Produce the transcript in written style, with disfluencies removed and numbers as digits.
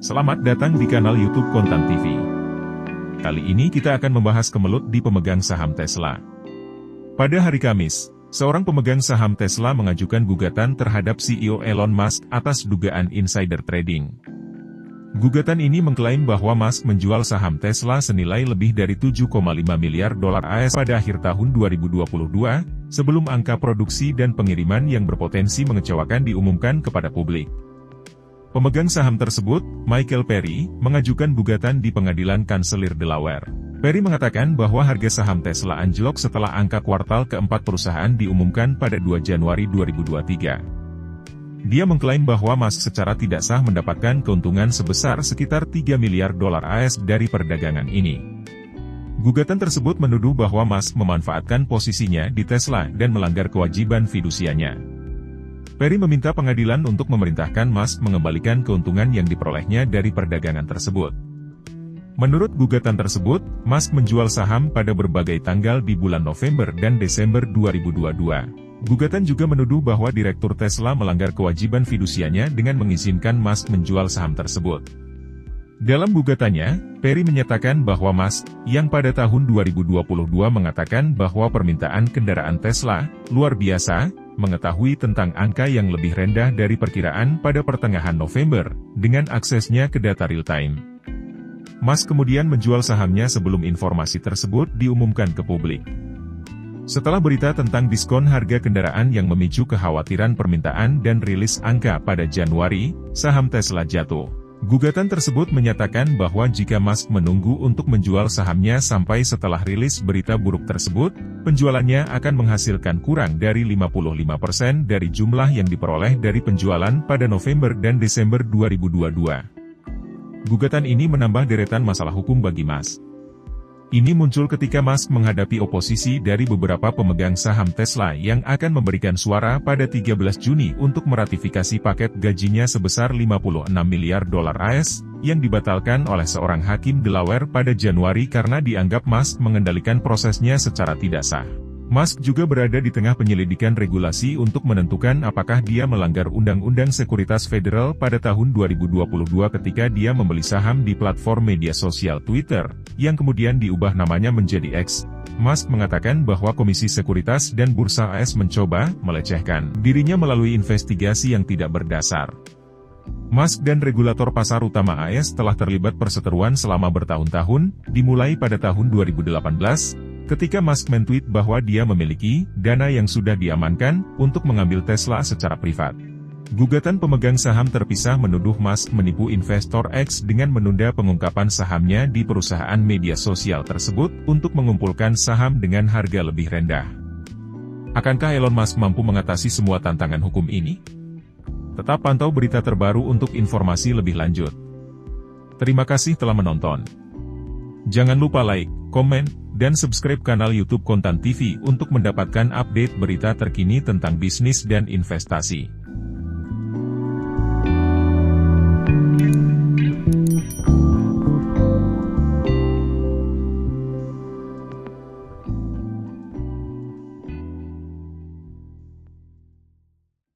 Selamat datang di kanal YouTube Kontan TV. Kali ini kita akan membahas kemelut di pemegang saham Tesla. Pada hari Kamis, seorang pemegang saham Tesla mengajukan gugatan terhadap CEO Elon Musk atas dugaan insider trading. Gugatan ini mengklaim bahwa Musk menjual saham Tesla senilai lebih dari 7,5 miliar dolar AS pada akhir tahun 2022, sebelum angka produksi dan pengiriman yang berpotensi mengecewakan diumumkan kepada publik. Pemegang saham tersebut, Michael Perry, mengajukan gugatan di pengadilan kanselir Delaware. Perry mengatakan bahwa harga saham Tesla anjlok setelah angka kuartal keempat perusahaan diumumkan pada 2 Januari 2023. Dia mengklaim bahwa Musk secara tidak sah mendapatkan keuntungan sebesar sekitar 3 miliar dolar AS dari perdagangan ini. Gugatan tersebut menuduh bahwa Musk memanfaatkan posisinya di Tesla dan melanggar kewajiban fidusianya. Perry meminta pengadilan untuk memerintahkan Musk mengembalikan keuntungan yang diperolehnya dari perdagangan tersebut. Menurut gugatan tersebut, Musk menjual saham pada berbagai tanggal di bulan November dan Desember 2022. Gugatan juga menuduh bahwa Direktur Tesla melanggar kewajiban fidusianya dengan mengizinkan Musk menjual saham tersebut. Dalam gugatannya, Perry menyatakan bahwa Musk, yang pada tahun 2022 mengatakan bahwa permintaan kendaraan Tesla luar biasa, mengetahui tentang angka yang lebih rendah dari perkiraan pada pertengahan November, dengan aksesnya ke data real-time. Musk kemudian menjual sahamnya sebelum informasi tersebut diumumkan ke publik. Setelah berita tentang diskon harga kendaraan yang memicu kekhawatiran permintaan dan rilis angka pada Januari, saham Tesla jatuh. Gugatan tersebut menyatakan bahwa jika Musk menunggu untuk menjual sahamnya sampai setelah rilis berita buruk tersebut, penjualannya akan menghasilkan kurang dari 55% dari jumlah yang diperoleh dari penjualan pada November dan Desember 2022. Gugatan ini menambah deretan masalah hukum bagi Musk. Ini muncul ketika Musk menghadapi oposisi dari beberapa pemegang saham Tesla yang akan memberikan suara pada 13 Juni untuk meratifikasi paket gajinya sebesar 56 miliar dolar AS, yang dibatalkan oleh seorang hakim Delaware pada Januari karena dianggap Musk mengendalikan prosesnya secara tidak sah. Musk juga berada di tengah penyelidikan regulasi untuk menentukan apakah dia melanggar Undang-Undang Sekuritas Federal pada tahun 2022 ketika dia membeli saham di platform media sosial Twitter, yang kemudian diubah namanya menjadi X. Musk mengatakan bahwa Komisi Sekuritas dan Bursa AS mencoba melecehkan dirinya melalui investigasi yang tidak berdasar. Musk dan regulator pasar utama AS telah terlibat perseteruan selama bertahun-tahun, dimulai pada tahun 2018, ketika Musk men-tweet bahwa dia memiliki dana yang sudah diamankan untuk mengambil Tesla secara privat. Gugatan pemegang saham terpisah menuduh Musk menipu investor X dengan menunda pengungkapan sahamnya di perusahaan media sosial tersebut untuk mengumpulkan saham dengan harga lebih rendah. Akankah Elon Musk mampu mengatasi semua tantangan hukum ini? Tetap pantau berita terbaru untuk informasi lebih lanjut. Terima kasih telah menonton. Jangan lupa like, komen, dan subscribe kanal YouTube Kontan TV untuk mendapatkan update berita terkini tentang bisnis dan investasi.